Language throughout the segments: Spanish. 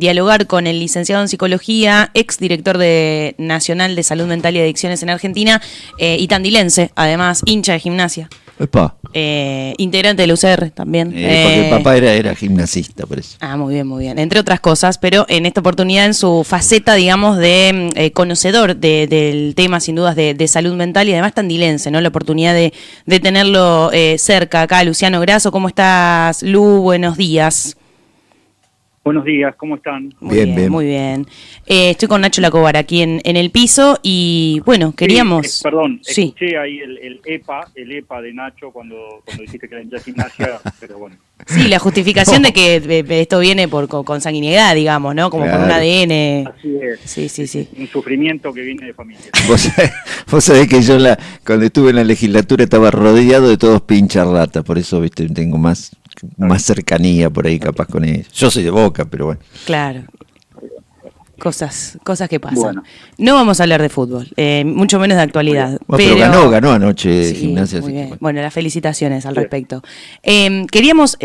dialogar con el licenciado en Psicología, exdirector Nacional de Salud Mental y Adicciones en Argentina, y tandilense, además, hincha de Gimnasia. Epa. Integrante del UCR también. Porque el papá era gimnasista, por eso. Muy bien, muy bien. Entre otras cosas, pero en esta oportunidad en su faceta, digamos, de conocedor del tema, sin dudas, de salud mental y además tandilense, ¿no? La oportunidad de tenerlo cerca acá. Luciano Grasso, ¿cómo estás, Lu? Buenos días. Buenos días, ¿cómo están? Muy bien, muy bien. Estoy con Nacho Lacobar aquí en el piso y, bueno, queríamos... Sí, escuché ahí el EPA de Nacho cuando dijiste que era hincha de Gimnasia, pero bueno. Sí, la justificación de que esto viene por consanguinidad, digamos, ¿no? Como por un ADN. Así es. Sí. Un sufrimiento que viene de familia. Vos sabés que yo cuando estuve en la legislatura estaba rodeado de todos pincharratas, por eso, viste, tengo más cercanía por ahí capaz con ellos. Yo soy de Boca, pero bueno. Claro. Cosas que pasan. Bueno. No vamos a hablar de fútbol, mucho menos de actualidad. Pero ganó anoche Gimnasia. Muy bien. Bueno, las felicitaciones al respecto. Queríamos,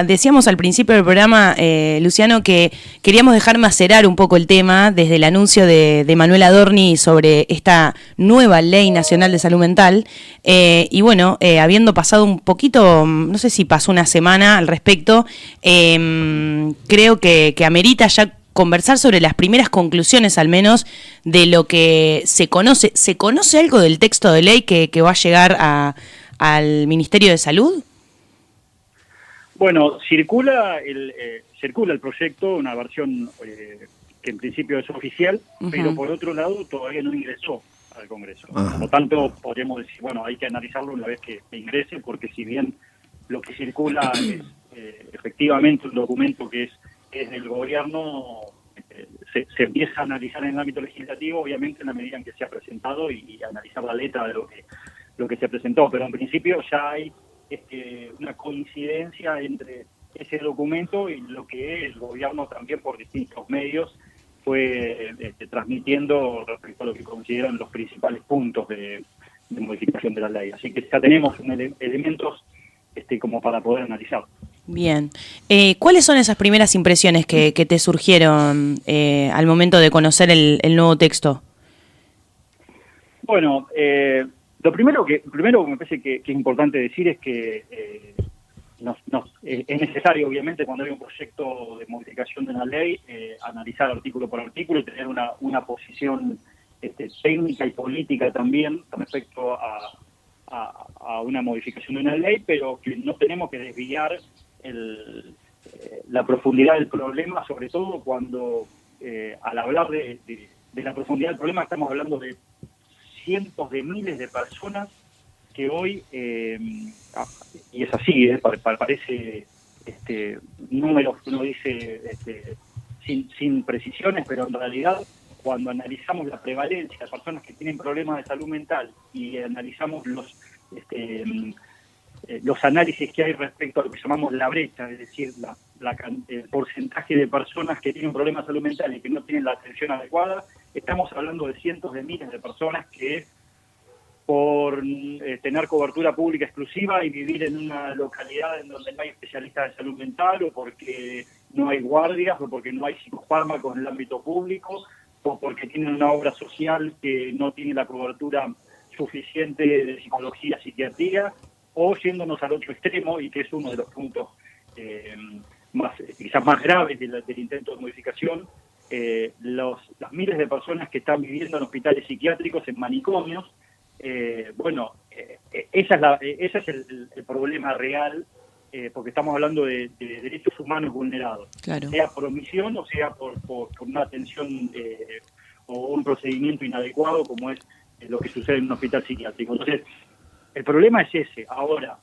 decíamos al principio del programa, Luciano, que queríamos dejar macerar un poco el tema desde el anuncio de Manuel Adorni sobre esta nueva Ley Nacional de Salud Mental. Y bueno, habiendo pasado un poquito, no sé si pasó una semana al respecto, creo que amerita ya conversar sobre las primeras conclusiones, al menos, de lo que se conoce. ¿Se conoce algo del texto de ley que va a llegar al Ministerio de Salud? Bueno, circula el proyecto, una versión que en principio es oficial, pero por otro lado todavía no ingresó al Congreso. Por lo tanto, podríamos decir, bueno, hay que analizarlo una vez que ingrese, porque si bien lo que circula es efectivamente un documento que es del gobierno, se empieza a analizar en el ámbito legislativo, obviamente en la medida en que se ha presentado y analizar la letra de lo que se presentó, pero en principio ya hay una coincidencia entre ese documento y lo que el gobierno también por distintos medios fue transmitiendo respecto a lo que consideran los principales puntos de modificación de la ley. Así que ya tenemos elementos como para poder analizarlo. Bien. ¿Cuáles son esas primeras impresiones que te surgieron al momento de conocer el nuevo texto? Bueno, lo primero que me parece que es importante decir es que es necesario, obviamente, cuando hay un proyecto de modificación de una ley, analizar artículo por artículo y tener una posición técnica y política también respecto a una modificación de una ley, pero que no tenemos que desviar la profundidad del problema, sobre todo cuando al hablar de la profundidad del problema estamos hablando de cientos de miles de personas que hoy, y es así, parece números que uno dice sin precisiones, pero en realidad cuando analizamos la prevalencia de personas que tienen problemas de salud mental y analizamos los análisis que hay respecto a lo que llamamos la brecha, es decir, el porcentaje de personas que tienen problemas de salud mental y que no tienen la atención adecuada, estamos hablando de cientos de miles de personas que por tener cobertura pública exclusiva y vivir en una localidad en donde no hay especialistas de salud mental, o porque no hay guardias, o porque no hay psicofármacos en el ámbito público, o porque tienen una obra social que no tiene la cobertura suficiente de psicología, psiquiatría, o yéndonos al otro extremo, y que es uno de los puntos quizás más graves del intento de modificación, las miles de personas que están viviendo en hospitales psiquiátricos, en manicomios. Ese es el problema real, porque estamos hablando de derechos humanos vulnerados, claro, sea por omisión o sea por una atención o un procedimiento inadecuado, como es lo que sucede en un hospital psiquiátrico. Entonces, el problema es ese. Ahora,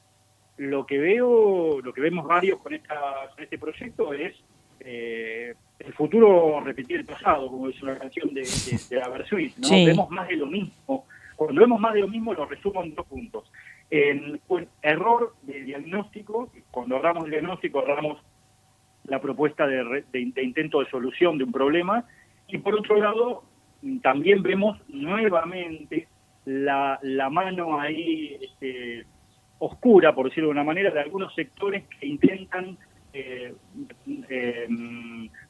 lo que vemos varios con este proyecto es el futuro repetir el pasado, como dice una canción de la Versuit, ¿no? Sí. Vemos más de lo mismo. Cuando vemos más de lo mismo, lo resumo en 2 puntos. Un error de diagnóstico. Cuando hablamos de diagnóstico, hablamos la propuesta de intento de solución de un problema. Y por otro lado, también vemos nuevamente la mano ahí oscura, por decirlo de una manera, de algunos sectores que intentan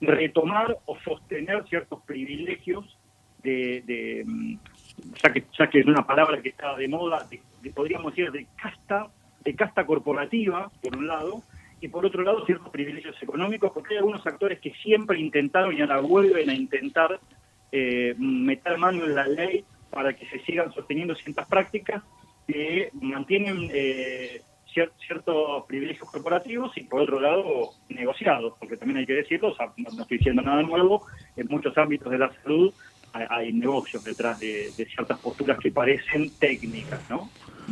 retomar o sostener ciertos privilegios ya que es una palabra que está de moda, podríamos decir de casta corporativa, por un lado, y por otro lado ciertos privilegios económicos, porque hay algunos actores que siempre intentaron y ahora vuelven a intentar meter mano en la ley para que se sigan sosteniendo ciertas prácticas que mantienen ciertos privilegios corporativos y por otro lado negociados, porque también hay que decirlo, o sea, no estoy diciendo nada nuevo, en muchos ámbitos de la salud hay negocios detrás de ciertas posturas que parecen técnicas, ¿no?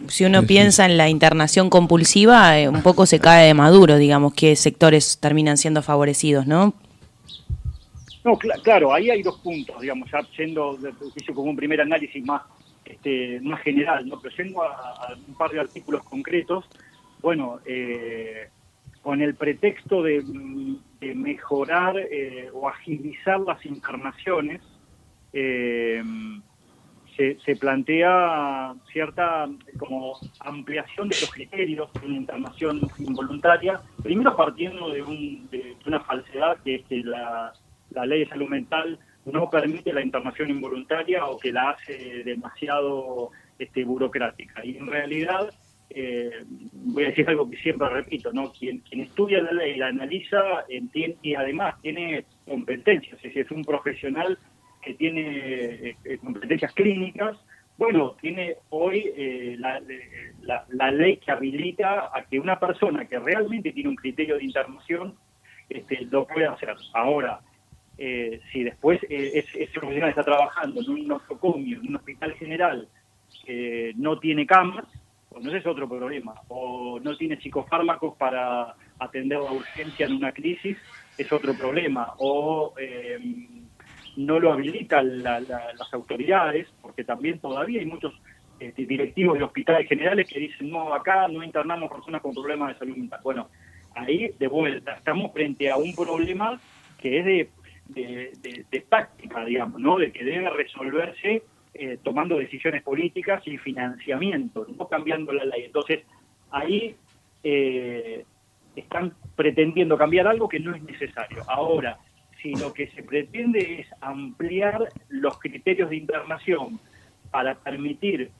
Si uno piensa en la internación compulsiva, un poco se cae de maduro, digamos, qué sectores terminan siendo favorecidos, ¿no? No, claro, ahí hay dos puntos, digamos, ya yendo, hice como un primer análisis más general, ¿no? Pero yendo a un par de artículos concretos, bueno, con el pretexto de mejorar o agilizar las internaciones, se plantea cierta como ampliación de los criterios de una internación involuntaria, primero partiendo de una falsedad, que es que la ley de salud mental no permite la internación involuntaria o que la hace demasiado burocrática. Y en realidad, voy a decir algo que siempre repito, ¿no? Quien estudia la ley, la analiza, entiende, y además tiene competencias, es decir, es un profesional que tiene competencias clínicas, bueno, tiene hoy la ley que habilita a que una persona que realmente tiene un criterio de internación lo pueda hacer. Ahora, si después ese profesional está trabajando en un nosocomio, en un hospital general, no tiene camas, pues no es otro problema, o no tiene psicofármacos para atender la urgencia en una crisis, es otro problema, o no lo habilitan las autoridades, porque también todavía hay muchos directivos de hospitales generales que dicen, no, acá no internamos personas con problemas de salud mental. Bueno, ahí de vuelta estamos frente a un problema que es de táctica, digamos, ¿no? De que debe resolverse tomando decisiones políticas y financiamiento, no cambiando la ley. Entonces, ahí están pretendiendo cambiar algo que no es necesario. Ahora, si lo que se pretende es ampliar los criterios de internación para permitir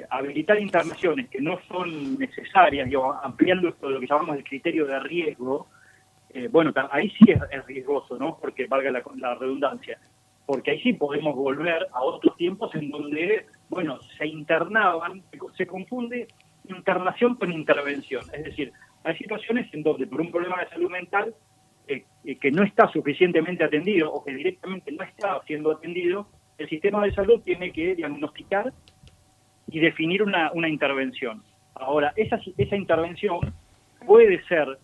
habilitar internaciones que no son necesarias, ampliando esto de lo que llamamos el criterio de riesgo, bueno, ahí sí es riesgoso, ¿no? Porque valga la redundancia, porque ahí sí podemos volver a otros tiempos en donde, bueno, se confunde internación con intervención. Es decir, hay situaciones en donde por un problema de salud mental que no está suficientemente atendido o que directamente no está siendo atendido, el sistema de salud tiene que diagnosticar y definir una intervención. Ahora, esa intervención puede ser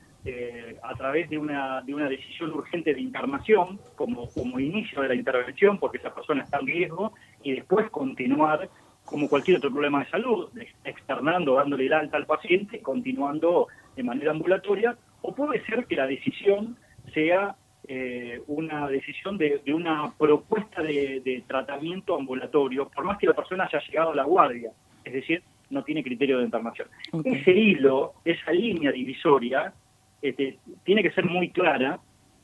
a través de una decisión urgente de internación como inicio de la intervención, porque esa persona está en riesgo, y después continuar como cualquier otro problema de salud, externando, dándole el alta al paciente, continuando de manera ambulatoria, o puede ser que la decisión sea una decisión de una propuesta de tratamiento ambulatorio, por más que la persona haya llegado a la guardia, es decir, no tiene criterio de internación. Okay. Ese hilo, esa línea divisoria, tiene que ser muy clara,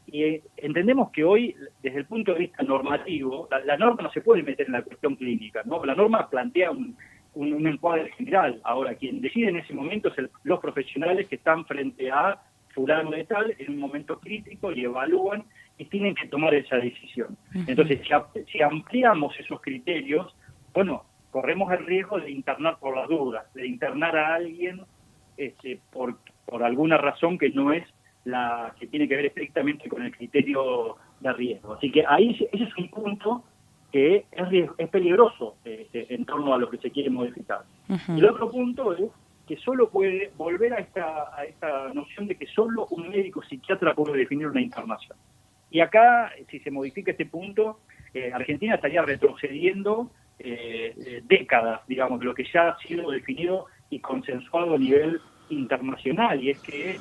y entendemos que hoy, desde el punto de vista normativo, la norma no se puede meter en la cuestión clínica, ¿no? La norma plantea un encuadre general. Ahora, quien decide en ese momento es los profesionales que están frente a fulano de tal en un momento crítico y evalúan y tienen que tomar esa decisión. Entonces, si ampliamos esos criterios, bueno, corremos el riesgo de internar por las dudas, de internar a alguien por alguna razón que no es la que tiene que ver estrictamente con el criterio de riesgo. Así que ahí ese es un punto que es peligroso en torno a lo que se quiere modificar. El otro punto es que solo puede volver a esta noción de que solo un médico psiquiatra puede definir una internación. Y acá, si se modifica este punto, Argentina estaría retrocediendo décadas, digamos, de lo que ya ha sido definido y consensuado a nivel internacional, y es que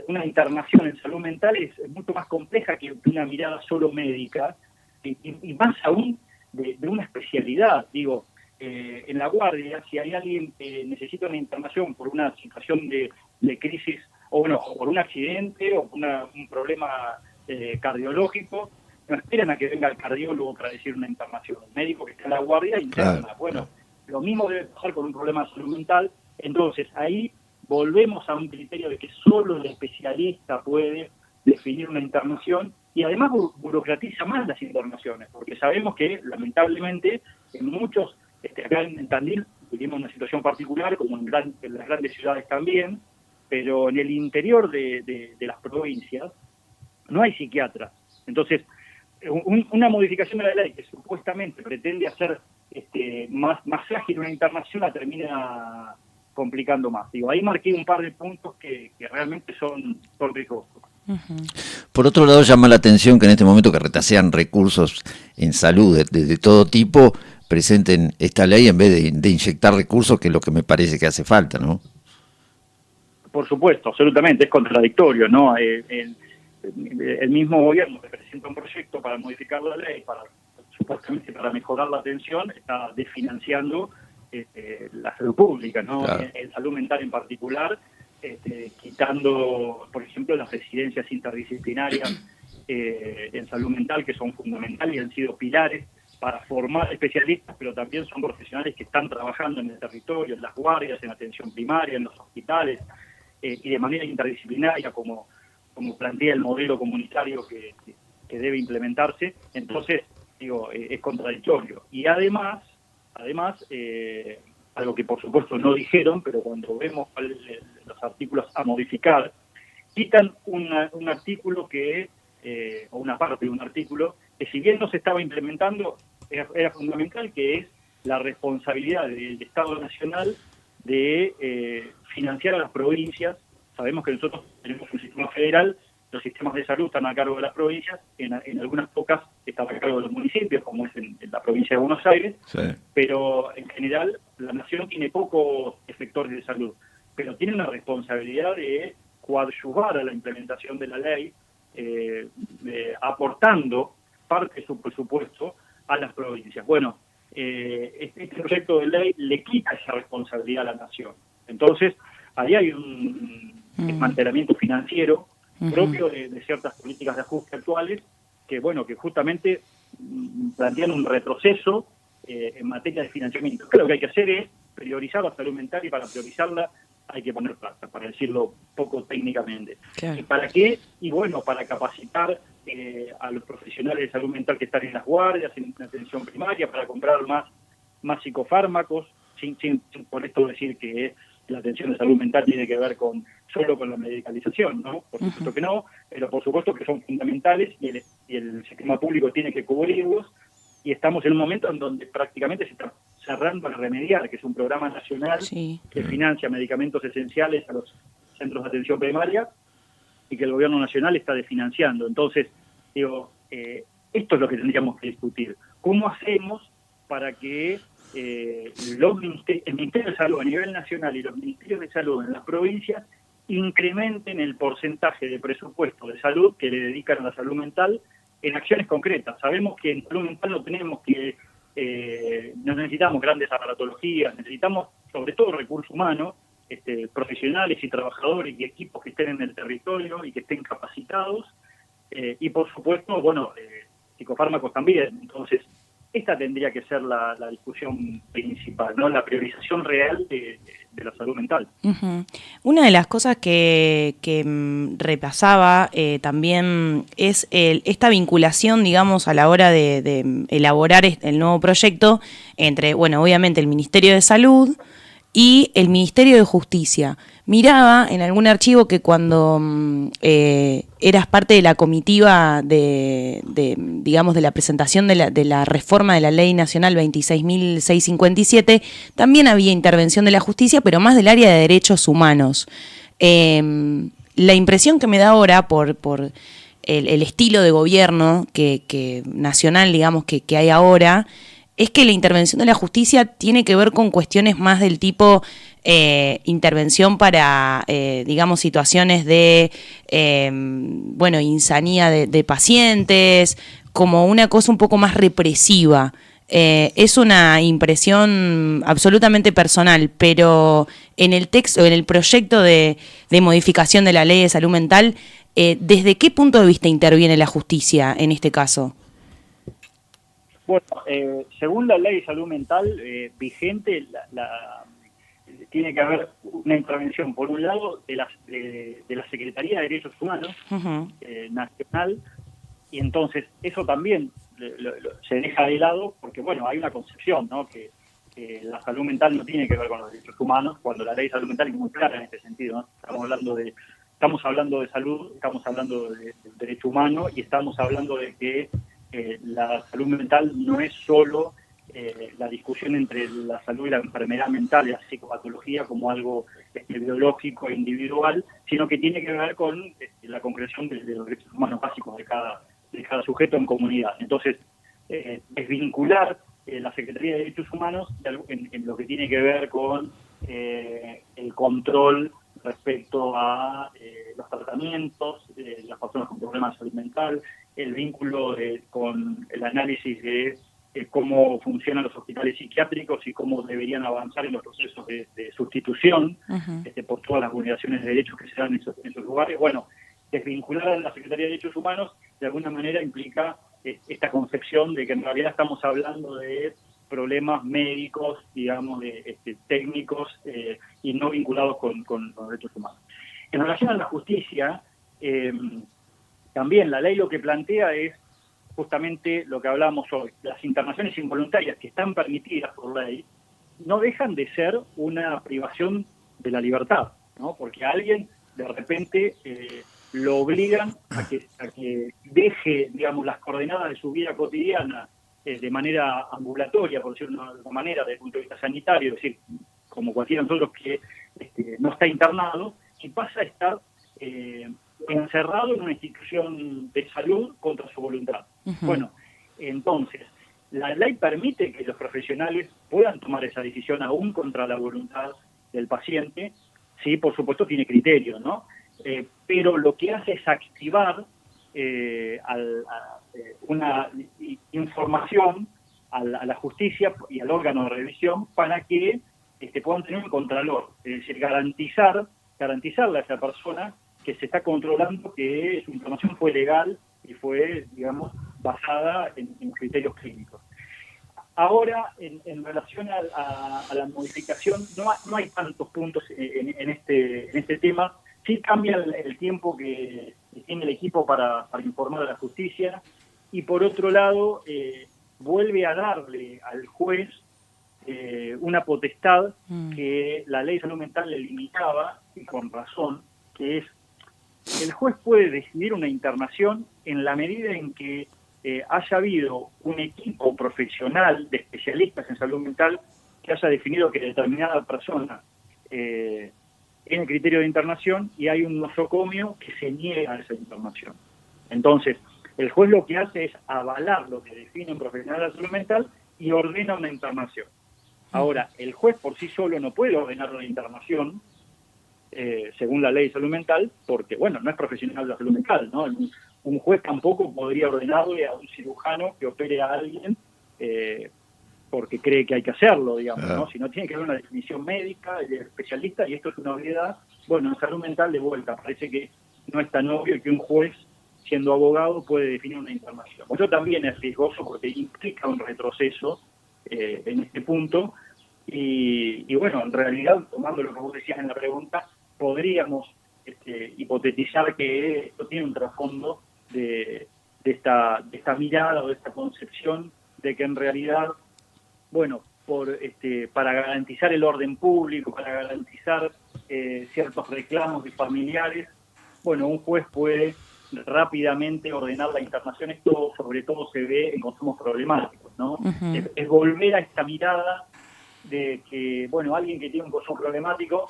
una internación en salud mental es mucho más compleja que una mirada solo médica, y más aún de una especialidad. Digo, en la guardia, si hay alguien que necesita una internación por una situación de crisis o por un accidente o por un problema cardiológico, no esperan a que venga el cardiólogo para decir una internación. El médico que está en la guardia interna. Claro. Bueno, lo mismo debe pasar con un problema de salud mental. Entonces, ahí volvemos a un criterio de que solo el especialista puede definir una internación y además burocratiza más las internaciones, porque sabemos que, lamentablemente, en muchos, acá en Tandil vivimos una situación particular, como en las grandes ciudades también, pero en el interior de las provincias no hay psiquiatras. Entonces, una modificación de la ley que supuestamente pretende hacer más ágil una internación la termina complicando más. Digo, ahí marqué un par de puntos que realmente son riesgosos. Por otro lado, llama la atención que en este momento que retasean recursos en salud de todo tipo, presenten esta ley en vez de inyectar recursos, que es lo que me parece que hace falta, ¿no? Por supuesto, absolutamente, es contradictorio, ¿no? El mismo gobierno que presenta un proyecto para modificar la ley, supuestamente para mejorar la atención, está desfinanciando la salud pública, ¿no? Claro. En salud mental en particular, quitando, por ejemplo, las residencias interdisciplinarias en salud mental, que son fundamentales y han sido pilares para formar especialistas, pero también son profesionales que están trabajando en el territorio, en las guardias, en atención primaria, en los hospitales, y de manera interdisciplinaria, como plantea el modelo comunitario que debe implementarse. Entonces, digo, es contradictorio. Y además, algo que por supuesto no dijeron, pero cuando vemos los artículos a modificar, quitan un artículo o una parte de un artículo que, si bien no se estaba implementando, era fundamental, que es la responsabilidad del Estado Nacional de financiar a las provincias. Sabemos que nosotros tenemos un sistema federal, los sistemas de salud están a cargo de las provincias, en algunas pocas están a cargo de los municipios, como es en la provincia de Buenos Aires, sí. Pero en general la nación tiene pocos efectores de salud, pero tiene una responsabilidad de coadyuvar a la implementación de la ley, aportando parte de su presupuesto a las provincias. Bueno, este proyecto de ley le quita esa responsabilidad a la nación. Entonces, ahí hay un desmantelamiento financiero propio de ciertas políticas de ajuste actuales que justamente plantean un retroceso en materia de financiamiento. Creo que lo que hay que hacer es priorizar la salud mental, y para priorizarla hay que poner plata, para decirlo poco técnicamente. Claro. ¿Y para qué? Y para capacitar a los profesionales de salud mental que están en las guardias, en atención primaria, para comprar más psicofármacos, sin por esto decir que la atención de salud mental tiene que ver solo con la medicalización, ¿no? Por supuesto que no, pero por supuesto que son fundamentales y el sistema público tiene que cubrirlos, y estamos en un momento en donde prácticamente se está cerrando el Remediar, que es un programa nacional que financia medicamentos esenciales a los centros de atención primaria y que el gobierno nacional está desfinanciando. Entonces, esto es lo que tendríamos que discutir. ¿Cómo hacemos para que el Ministerio de Salud a nivel nacional y los ministerios de salud en las provincias incrementen el porcentaje de presupuesto de salud que le dedican a la salud mental en acciones concretas? Sabemos que en salud mental no necesitamos grandes aparatologías, necesitamos sobre todo recursos humanos, profesionales y trabajadores y equipos que estén en el territorio y que estén capacitados, y por supuesto, psicofármacos también. Entonces, esta tendría que ser la discusión principal, ¿no? La priorización real de la salud mental. Uh-huh. Una de las cosas que repasaba también es esta vinculación, digamos, a la hora de elaborar el nuevo proyecto entre, obviamente el Ministerio de Salud y el Ministerio de Justicia. Miraba en algún archivo que cuando eras parte de la comitiva de la presentación de la reforma de la Ley Nacional 26.657, también había intervención de la justicia, pero más del área de derechos humanos. La impresión que me da ahora por el estilo de gobierno que nacional, digamos, que hay ahora, es que la intervención de la justicia tiene que ver con cuestiones más del tipo intervención para, situaciones de, insanía de pacientes, como una cosa un poco más represiva. Es una impresión absolutamente personal, pero en el texto, en el proyecto de modificación de la ley de salud mental, ¿desde qué punto de vista interviene la justicia en este caso? Bueno, según la ley de salud mental vigente, tiene que haber una intervención, por un lado, de la Secretaría de Derechos Humanos nacional, y entonces eso también se deja de lado porque, bueno, hay una concepción, ¿no?, que la salud mental no tiene que ver con los derechos humanos, cuando la ley de salud mental es muy clara en este sentido, ¿no? Estamos hablando de salud, estamos hablando de derecho humano y estamos hablando de que la salud mental no es solo la discusión entre la salud y la enfermedad mental y la psicopatología como algo biológico e individual, sino que tiene que ver con la concreción de los derechos humanos básicos de cada sujeto en comunidad. Entonces, desvincular la Secretaría de Derechos Humanos en lo que tiene que ver con el control respecto a los tratamientos de las personas con problemas de salud mental, el vínculo con el análisis de cómo funcionan los hospitales psiquiátricos y cómo deberían avanzar en los procesos de sustitución por todas las vulneraciones de derechos que se dan en esos lugares. Bueno, desvincular a la Secretaría de Derechos Humanos de alguna manera implica esta concepción de que en realidad estamos hablando de problemas médicos, digamos, técnicos y no vinculados con los derechos humanos. En relación a la justicia, también la ley lo que plantea es justamente lo que hablábamos hoy. Las internaciones involuntarias que están permitidas por ley no dejan de ser una privación de la libertad, ¿no? Porque a alguien de repente lo obligan a que deje, digamos, las coordenadas de su vida cotidiana de manera ambulatoria, por decirlo de alguna manera, desde el punto de vista sanitario, es decir, como cualquiera de nosotros que no está internado, y pasa a estar encerrado en una institución de salud contra su voluntad. Bueno, entonces, la ley permite que los profesionales puedan tomar esa decisión aún contra la voluntad del paciente. Sí, por supuesto tiene criterio, ¿no? Pero lo que hace es activar una información a la justicia y al órgano de revisión para que puedan tener un contralor, es decir, garantizarle a esa persona que se está controlando que su información fue legal y fue, digamos, basada en criterios clínicos. Ahora, en relación a la modificación, no hay tantos puntos en este tema. Sí cambia el tiempo que tiene el equipo para informar a la justicia, y por otro lado vuelve a darle al juez una potestad que la ley de salud mental le limitaba, y con razón, que es el juez puede decidir una internación en la medida en que haya habido un equipo profesional de especialistas en salud mental que haya definido que determinada persona tiene criterio de internación y hay un nosocomio que se niega a esa internación. Entonces, el juez lo que hace es avalar lo que define un profesional de la salud mental y ordena una internación. Ahora, el juez por sí solo no puede ordenar una internación según la ley de salud mental, porque, bueno, no es profesional de la salud mental, ¿no? Un juez tampoco podría ordenarle a un cirujano que opere a alguien porque cree que hay que hacerlo, digamos, ¿no? Si no, tiene que haber una definición médica de especialista, y esto es una obviedad. Bueno, en salud mental, de vuelta, parece que no es tan obvio que un juez, siendo abogado, puede definir una internación. Eso también es riesgoso porque implica un retroceso en este punto, y bueno, en realidad, tomando lo que vos decías en la pregunta, podríamos hipotetizar que esto tiene un trasfondo de esta mirada o de esta concepción de que en realidad, bueno, para garantizar el orden público, para garantizar ciertos reclamos de familiares, bueno, un juez puede rápidamente ordenar la internación. Esto sobre todo se ve en consumos problemáticos, ¿no? Es volver a esta mirada de que, bueno, alguien que tiene un consumo problemático,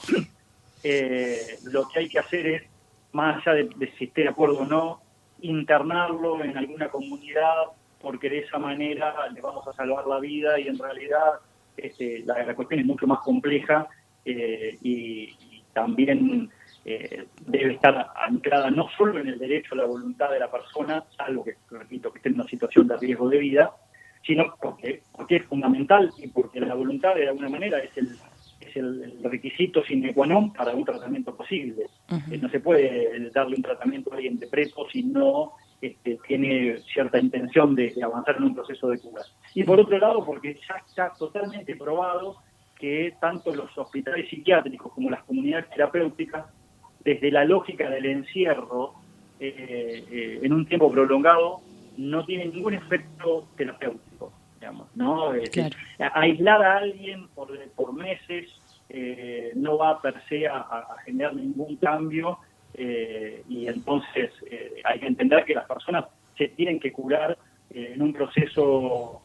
lo que hay que hacer es, más allá de si esté de acuerdo o no, internarlo en alguna comunidad, porque de esa manera le vamos a salvar la vida, y en realidad la cuestión es mucho más compleja y también debe estar anclada no solo en el derecho a la voluntad de la persona, salvo que, repito, que esté en una situación de riesgo de vida, sino porque es fundamental y porque la voluntad de alguna manera es es el requisito sine qua non para un tratamiento posible. No se puede darle un tratamiento a alguien de prepo si no tiene cierta intención de avanzar en un proceso de cura. Y por otro lado, porque ya está totalmente probado que tanto los hospitales psiquiátricos como las comunidades terapéuticas, desde la lógica del encierro en un tiempo prolongado, no tienen ningún efecto terapéutico, digamos, ¿no? Claro. Aislar a alguien por meses no va per se a generar ningún cambio, y entonces hay que entender que las personas se tienen que curar en un proceso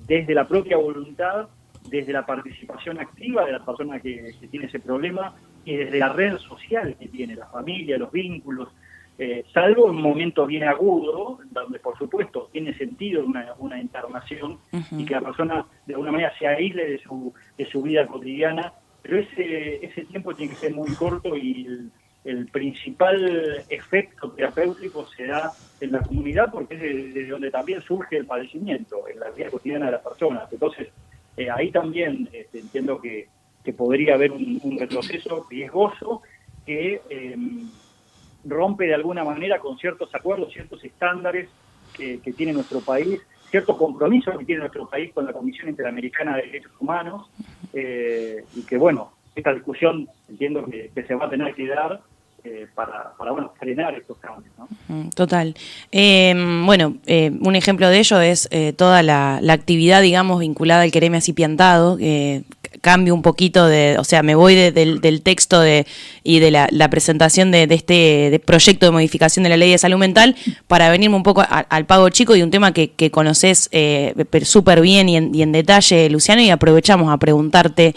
desde la propia voluntad, desde la participación activa de la persona que tiene ese problema y desde la red social que tiene, la familia, los vínculos, salvo en un momento bien agudo, donde por supuesto tiene sentido una internación y que la persona de alguna manera se aísle de su vida cotidiana, pero ese tiempo tiene que ser muy corto y el principal efecto terapéutico se da en la comunidad porque es desde donde también surge el padecimiento, en la vida cotidiana de las personas. Entonces, ahí también entiendo que podría haber un retroceso riesgoso que rompe de alguna manera con ciertos acuerdos, ciertos estándares que tiene nuestro país, ciertos compromisos que tiene nuestro país con la Comisión Interamericana de Derechos Humanos, y que bueno, esta discusión entiendo que se va a tener que dar para frenar estos cambios, ¿no? Total. Un ejemplo de ello es toda la actividad, digamos, vinculada al quereme así piantado. Cambio un poquito me voy del texto y de la presentación de este proyecto de modificación de la Ley de Salud Mental para venirme un poco al pago chico y un tema que conoces súper bien y en detalle, Luciano, y aprovechamos a preguntarte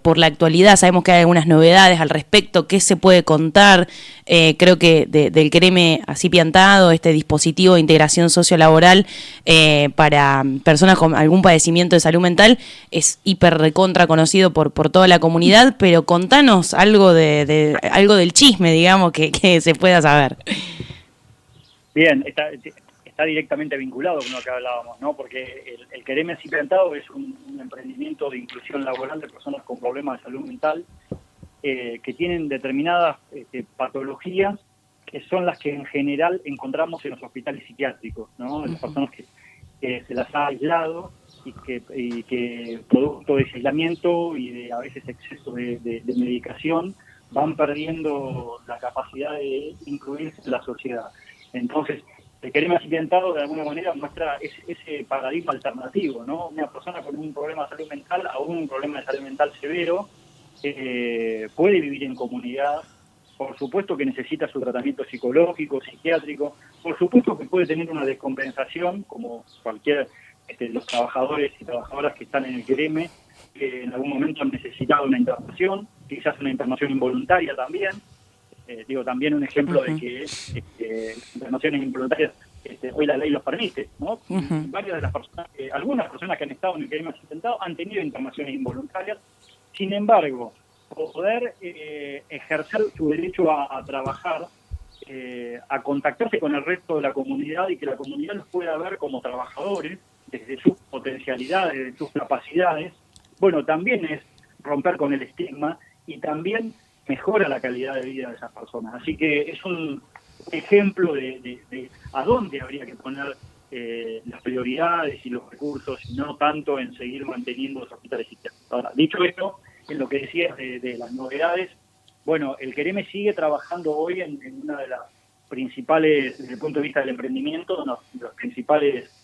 por la actualidad. Sabemos que hay algunas novedades al respecto. ¿Qué se puede contar? Creo que del quereme así piantado, este dispositivo de integración sociolaboral para personas con algún padecimiento de salud mental, es hiper recontra conocido por toda la comunidad, pero contanos algo algo del chisme, digamos, que se pueda saber. Bien, está directamente vinculado con lo que hablábamos, ¿no? Porque el quereme así piantado es un emprendimiento de inclusión laboral de personas con problemas de salud mental, que tienen determinadas patologías que son las que en general encontramos en los hospitales psiquiátricos, ¿no? Las personas que se las ha aislado y que producto de ese aislamiento y de a veces exceso de medicación van perdiendo la capacidad de incluirse en la sociedad. Entonces, el quereme así piantado de alguna manera muestra ese paradigma alternativo, ¿no? Una persona con un problema de salud mental, aún un problema de salud mental severo, puede vivir en comunidad, por supuesto que necesita su tratamiento psicológico, psiquiátrico, por supuesto que puede tener una descompensación, como cualquier los trabajadores y trabajadoras que están en el quereme, que en algún momento han necesitado una internación, quizás una internación involuntaria también. También un ejemplo de que las internaciones involuntarias hoy la ley los permite, ¿no? Varias de las personas, algunas personas que han estado en el quereme asistentado han tenido internaciones involuntarias. Sin embargo, poder ejercer su derecho a trabajar, a contactarse con el resto de la comunidad y que la comunidad los pueda ver como trabajadores desde sus potencialidades, desde sus capacidades, bueno, también es romper con el estigma y también mejora la calidad de vida de esas personas. Así que es un ejemplo de a dónde habría que poner las prioridades y los recursos, y no tanto en seguir manteniendo los hospitales psiquiátricos. Ahora, dicho esto, en lo que decías de las novedades, bueno, el quereme sigue trabajando hoy en una de las principales, desde el punto de vista del emprendimiento, una de las principales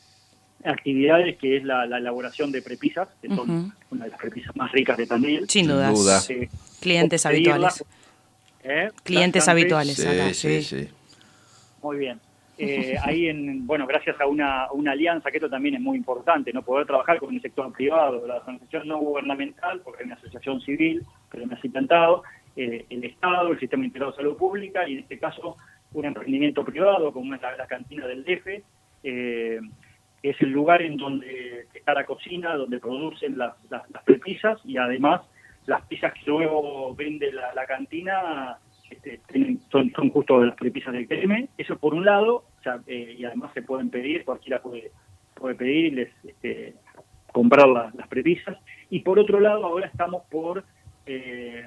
actividades, que es la elaboración de prepisas, que son una de las prepisas más ricas de Tandil. Sin duda. Clientes habituales. Clientes habituales. Sí. Muy bien. Ahí, gracias a una alianza, que esto también es muy importante, no poder trabajar con el sector privado, la organización no gubernamental, porque hay una asociación civil, pero me ha citado, el Estado, el Sistema Integrado de Salud Pública, y en este caso un emprendimiento privado, como es la cantina del DF, es el lugar en donde está la cocina, donde producen las prepisas, y además las pizzas que luego vende la cantina son justo de las prepisas del quereme. Eso por un lado, y además se pueden pedir, cualquiera puede pedir y comprar las prepisas. Y por otro lado, ahora estamos por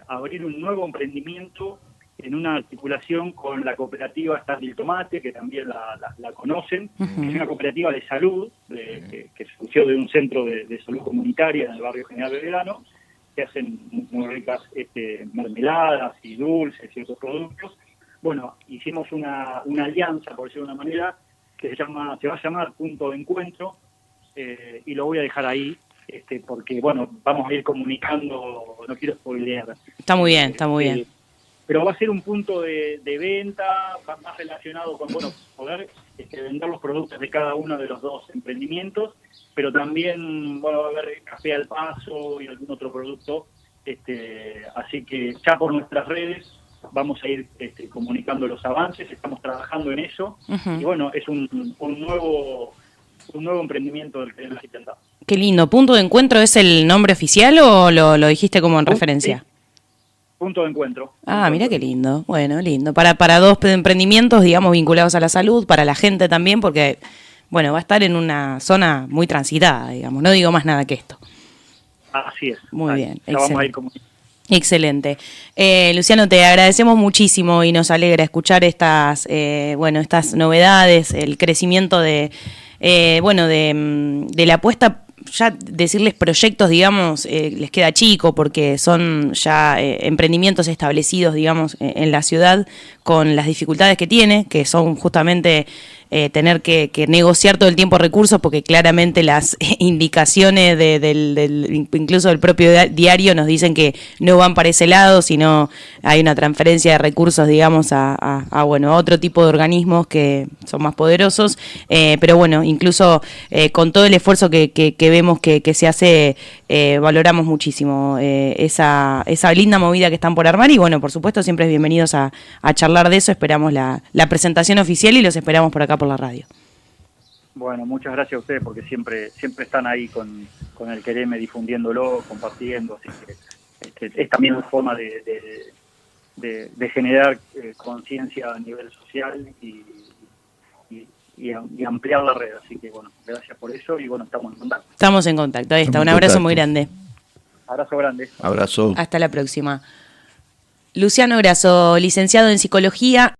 abrir un nuevo emprendimiento en una articulación con la cooperativa Stand del Tomate, que también la conocen. Uh-huh. Es una cooperativa de salud que surgió de un centro de salud comunitaria en el barrio General Belgrano, que hacen muy ricas mermeladas y dulces y otros productos. Bueno, hicimos una alianza, por decirlo de una manera, que se va a llamar Punto de Encuentro, y lo voy a dejar ahí, porque, bueno, vamos a ir comunicando, no quiero spoilear. Está muy bien, está muy bien. Pero va a ser un punto de venta más relacionado con, bueno, poder vender los productos de cada uno de los dos emprendimientos, pero también, bueno, va a haber café al paso y algún otro producto, así que ya por nuestras redes vamos a ir comunicando los avances, estamos trabajando en eso, uh-huh. Y bueno, es un nuevo emprendimiento del que hemos intentado. Qué lindo. ¿Punto de Encuentro es el nombre oficial o lo dijiste como en referencia? Sí. Punto de Encuentro. Mira qué lindo. Bueno, lindo. Para dos emprendimientos, digamos, vinculados a la salud, para la gente también, porque, bueno, va a estar en una zona muy transitada, digamos. No digo más nada que esto. Así es. Muy bien. Ya vamos a ir como... Excelente. Luciano, te agradecemos muchísimo y nos alegra escuchar estas novedades, el crecimiento de la apuesta. Ya decirles proyectos, digamos, les queda chico porque son ya emprendimientos establecidos, digamos, en la ciudad con las dificultades que tiene, que son justamente tener que negociar todo el tiempo recursos, porque claramente las indicaciones incluso del propio diario nos dicen que no van para ese lado, sino hay una transferencia de recursos, digamos, a otro tipo de organismos que son más poderosos, pero bueno, incluso con todo el esfuerzo que vemos que se hace, valoramos muchísimo esa linda movida que están por armar, y bueno, por supuesto siempre es bienvenidos a charlar de eso. Esperamos la presentación oficial y los esperamos por acá por la radio. Bueno, muchas gracias a ustedes porque siempre están ahí con el quereme, difundiéndolo, compartiendo, así que es también una forma de generar conciencia a nivel social y ampliar la red, así que bueno, gracias por eso y bueno, estamos en contacto. Estamos en contacto, ahí está, un abrazo muy grande. Abrazo grande. Abrazo. Hasta la próxima. Luciano Grasso, licenciado en Psicología.